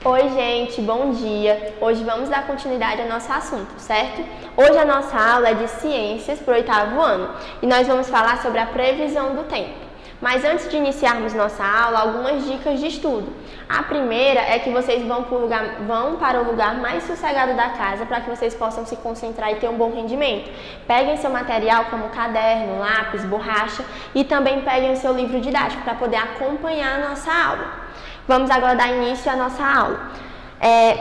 Oi, gente, bom dia! Hoje vamos dar continuidade ao nosso assunto, certo? Hoje a nossa aula é de ciências para o 8º ano e nós vamos falar sobre a previsão do tempo. Mas antes de iniciarmos nossa aula, algumas dicas de estudo. A primeira é que vocês vão para o lugar mais sossegado da casa para que vocês possam se concentrar e ter um bom rendimento. Peguem seu material como caderno, lápis, borracha e também peguem o seu livro didático para poder acompanhar a nossa aula. Vamos agora dar início à nossa aula.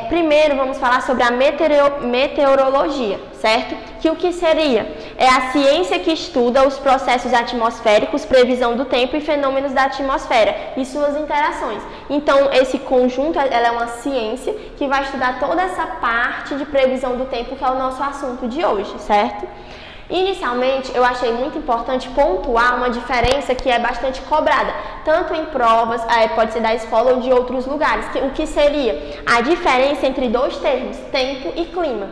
Primeiro vamos falar sobre a meteorologia, certo? Que o que seria? É a ciência que estuda os processos atmosféricos, previsão do tempo e fenômenos da atmosfera e suas interações. Então, esse conjunto ela é uma ciência que vai estudar toda essa parte de previsão do tempo, que é o nosso assunto de hoje, certo? Inicialmente, eu achei muito importante pontuar uma diferença que é bastante cobrada, tanto em provas, pode ser da escola ou de outros lugares, o que seria a diferença entre dois termos, tempo e clima.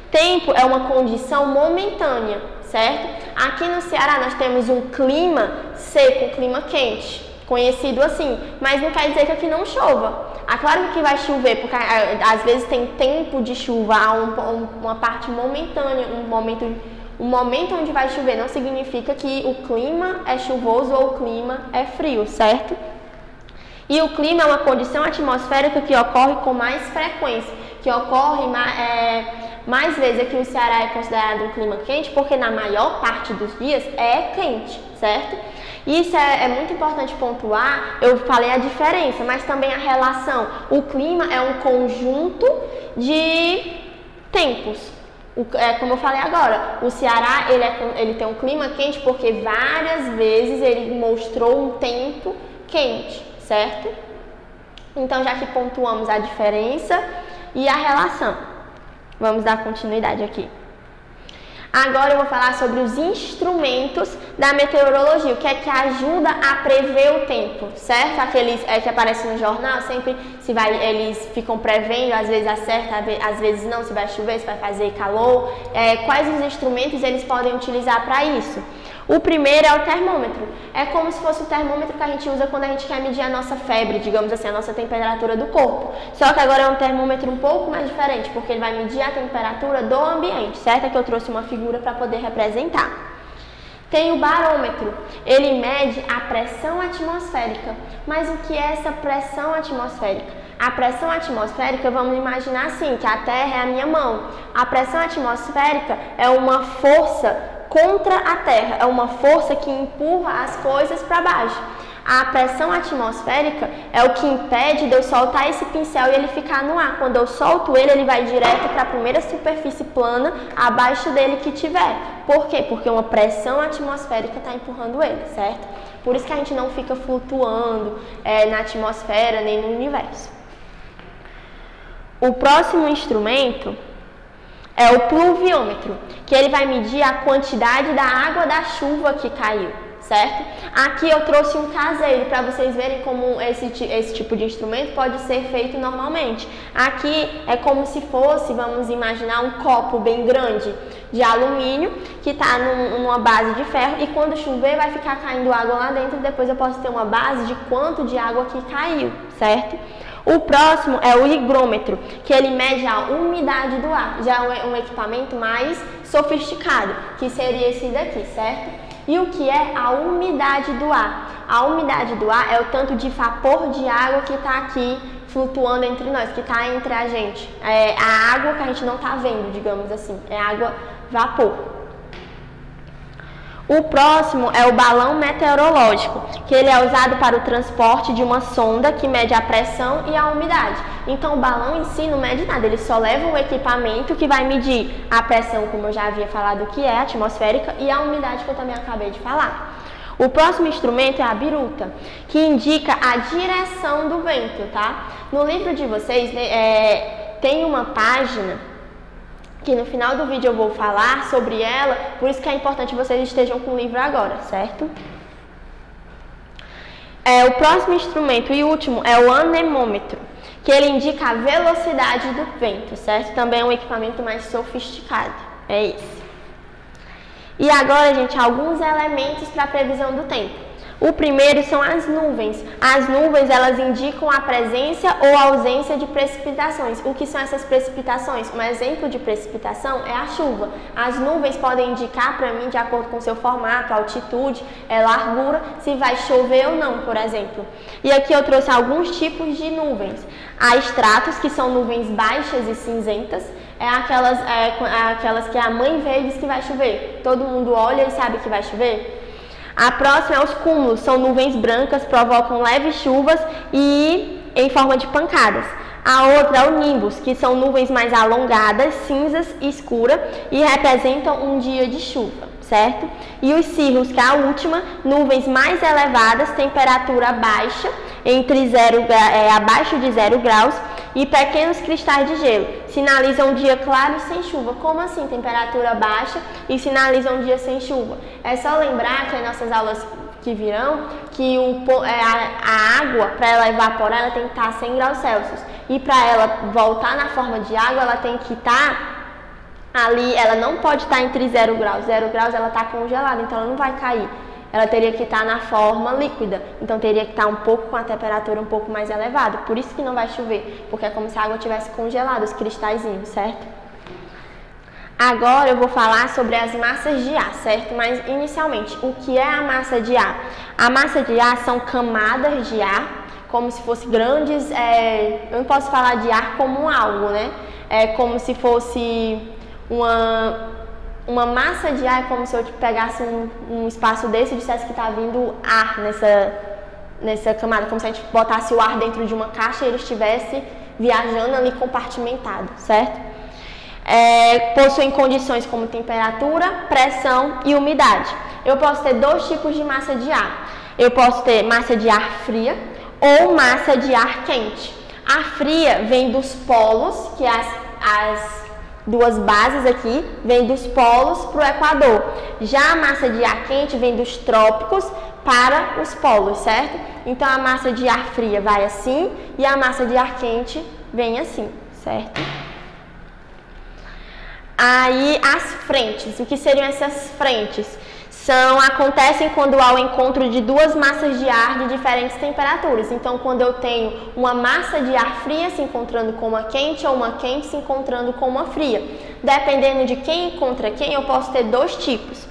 Tempo é uma condição momentânea, certo? Aqui no Ceará nós temos um clima seco, um clima quente, conhecido assim, mas não quer dizer que aqui não chova. Claro que vai chover, porque às vezes tem tempo de chuva, há uma parte momentânea, um momento onde vai chover não significa que o clima é chuvoso ou o clima é frio, certo? E o clima é uma condição atmosférica que ocorre com mais frequência, que ocorre mais vezes. Aqui o Ceará é considerado um clima quente porque na maior parte dos dias é quente, certo? Isso é muito importante pontuar. Eu falei a diferença, mas também a relação. O clima é um conjunto de tempos. Como eu falei agora, o Ceará ele tem um clima quente porque várias vezes ele mostrou um tempo quente, certo? Então, já que pontuamos a diferença e a relação, vamos dar continuidade aqui. Agora eu vou falar sobre os instrumentos da meteorologia, o que é que ajuda a prever o tempo, certo? Aqueles que aparecem no jornal, sempre eles ficam prevendo, às vezes acerta, às vezes não, se vai chover, se vai fazer calor. Quais os instrumentos eles podem utilizar para isso? O primeiro é o termômetro. É como se fosse o termômetro que a gente usa quando a gente quer medir a nossa febre, digamos assim, a nossa temperatura do corpo. Só que agora é um termômetro um pouco mais diferente, porque ele vai medir a temperatura do ambiente, certo? É que eu trouxe uma figura para poder representar. Tem o barômetro. Ele mede a pressão atmosférica. Mas o que é essa pressão atmosférica? A pressão atmosférica, vamos imaginar assim, que a Terra é a minha mão. A pressão atmosférica é uma força contra a Terra, é uma força que empurra as coisas para baixo. A pressão atmosférica é o que impede de eu soltar esse pincel e ele ficar no ar. Quando eu solto ele, ele vai direto para a primeira superfície plana, abaixo dele que tiver. Por quê? Porque uma pressão atmosférica está empurrando ele, certo? Por isso que a gente não fica flutuando na atmosfera nem no universo. O próximo instrumento é o pluviômetro, que ele vai medir a quantidade da água da chuva que caiu, certo? Aqui eu trouxe um caseiro para vocês verem como esse tipo de instrumento pode ser feito normalmente. Aqui é como se fosse, vamos imaginar, um copo bem grande de alumínio que está numa base de ferro e quando chover vai ficar caindo água lá dentro e depois eu posso ter uma base de quanto de água que caiu, certo? O próximo é o higrômetro, que ele mede a umidade do ar. Já é um equipamento mais sofisticado, que seria esse daqui, certo? E o que é a umidade do ar? A umidade do ar é o tanto de vapor de água que está aqui flutuando entre nós, que está entre a gente. É a água que a gente não está vendo, digamos assim. É água vapor. O próximo é o balão meteorológico, que ele é usado para o transporte de uma sonda que mede a pressão e a umidade. Então o balão em si não mede nada, ele só leva o equipamento que vai medir a pressão, como eu já havia falado que é atmosférica, e a umidade que eu também acabei de falar. O próximo instrumento é a biruta, que indica a direção do vento, tá? No livro de vocês tem uma página que no final do vídeo eu vou falar sobre ela, por isso que é importante vocês estejam com o livro agora, certo? O próximo instrumento e último é o anemômetro, que ele indica a velocidade do vento, certo? Também é um equipamento mais sofisticado, é esse. E agora, gente, alguns elementos para a previsão do tempo. O primeiro são as nuvens. As nuvens, elas indicam a presença ou ausência de precipitações. O que são essas precipitações? Um exemplo de precipitação é a chuva. As nuvens podem indicar para mim, de acordo com seu formato, altitude, largura, se vai chover ou não, por exemplo. E aqui eu trouxe alguns tipos de nuvens. Há estratos, que são nuvens baixas e cinzentas. Aquelas que a mãe vê e diz que vai chover. Todo mundo olha e sabe que vai chover. A próxima é os cúmulos, são nuvens brancas, provocam leves chuvas e em forma de pancadas. A outra é o nimbus, que são nuvens mais alongadas, cinzas e escuras e representam um dia de chuva, certo? E os cirros, que é a última, nuvens mais elevadas, temperatura baixa, abaixo de 0 graus e pequenos cristais de gelo. Sinalizam um dia claro e sem chuva. Como assim, temperatura baixa e sinalizam um dia sem chuva? É só lembrar que as nossas aulas que virão, que a água, para ela evaporar, ela tem que estar a 100 graus Celsius. E para ela voltar na forma de água, ela tem que estar ali, ela não pode estar entre 0 graus. 0 graus ela está congelada, então ela não vai cair. Ela teria que estar na forma líquida, então teria que estar um pouco com a temperatura um pouco mais elevada. Por isso que não vai chover, porque é como se a água tivesse congelado, os cristalzinhos, certo? Agora eu vou falar sobre as massas de ar, certo? Mas inicialmente, o que é a massa de ar? A massa de ar são camadas de ar, como se fossem grandes, eu não posso falar de ar como algo, né? É como se fosse uma massa de ar, é como se eu pegasse um espaço desse e dissesse que está vindo ar nessa camada, como se a gente botasse o ar dentro de uma caixa e ele estivesse viajando ali compartimentado, certo? Possuem condições como temperatura, pressão e umidade. Eu posso ter dois tipos de massa de ar. Eu posso ter massa de ar fria ou massa de ar quente. A fria vem dos polos, que as duas bases aqui, vem dos polos para o Equador. Já a massa de ar quente vem dos trópicos para os polos, certo? Então a massa de ar fria vai assim e a massa de ar quente vem assim, certo? Aí as frentes, o que seriam essas frentes? Acontecem quando há o encontro de duas massas de ar de diferentes temperaturas. Então, quando eu tenho uma massa de ar fria se encontrando com uma quente ou uma quente se encontrando com uma fria. Dependendo de quem encontra quem, eu posso ter dois tipos.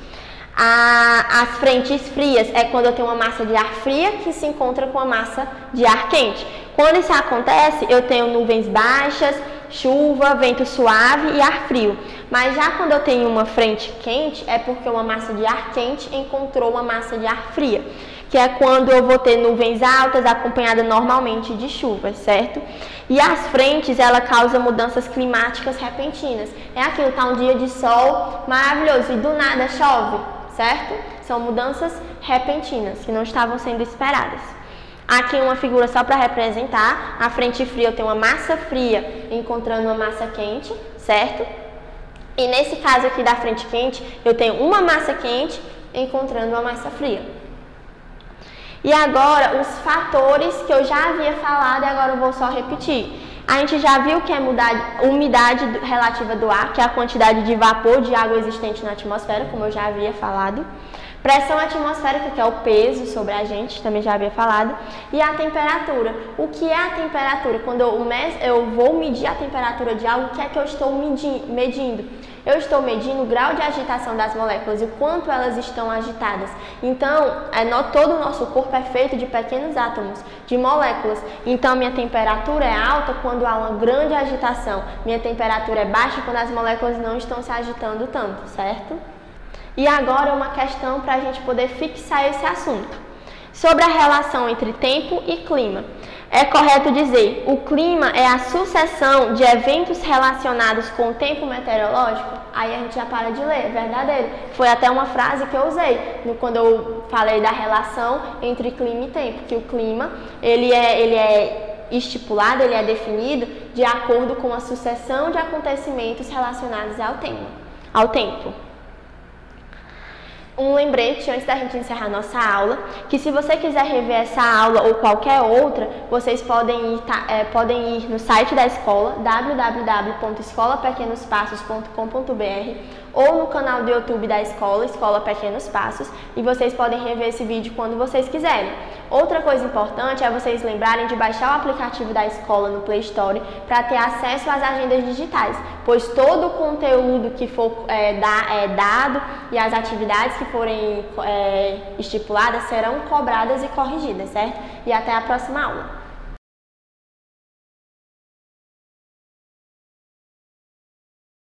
As frentes frias é quando eu tenho uma massa de ar fria que se encontra com a massa de ar quente. Quando isso acontece, eu tenho nuvens baixas, chuva, vento suave e ar frio. Mas já quando eu tenho uma frente quente, é porque uma massa de ar quente encontrou uma massa de ar fria, que é quando eu vou ter nuvens altas acompanhadas normalmente de chuvas, certo? E as frentes, ela causa mudanças climáticas repentinas. É aquilo, tá um dia de sol maravilhoso e do nada chove, certo? São mudanças repentinas que não estavam sendo esperadas. Aqui uma figura só para representar, a frente fria eu tenho uma massa fria encontrando uma massa quente, certo? E nesse caso aqui da frente quente, eu tenho uma massa quente encontrando uma massa fria. E agora os fatores que eu já havia falado e agora eu vou só repetir. A gente já viu que é umidade relativa do ar, que é a quantidade de vapor de água existente na atmosfera, como eu já havia falado. Pressão atmosférica, que é o peso sobre a gente, também já havia falado. E a temperatura. O que é a temperatura? Quando eu vou medir a temperatura de algo, o que é que eu estou medindo? Eu estou medindo o grau de agitação das moléculas e o quanto elas estão agitadas. Então, todo o nosso corpo é feito de pequenos átomos, de moléculas. Então, minha temperatura é alta quando há uma grande agitação. Minha temperatura é baixa quando as moléculas não estão se agitando tanto, certo? E agora uma questão para a gente poder fixar esse assunto. Sobre a relação entre tempo e clima. É correto dizer, o clima é a sucessão de eventos relacionados com o tempo meteorológico? Aí a gente já para de ler, é verdadeiro. Foi até uma frase que eu usei quando eu falei da relação entre clima e tempo, que o clima ele é estipulado, ele é definido de acordo com a sucessão de acontecimentos relacionados ao tempo. Um lembrete antes da gente encerrar nossa aula, que se você quiser rever essa aula ou qualquer outra, vocês podem ir no site da escola, www.escolapequenospassos.com.br, ou no canal do YouTube da escola, Escola Pequenos Passos, e vocês podem rever esse vídeo quando vocês quiserem. Outra coisa importante é vocês lembrarem de baixar o aplicativo da escola no Play Store para ter acesso às agendas digitais, pois todo o conteúdo que for dado e as atividades que forem estipuladas serão cobradas e corrigidas, certo? E até a próxima aula!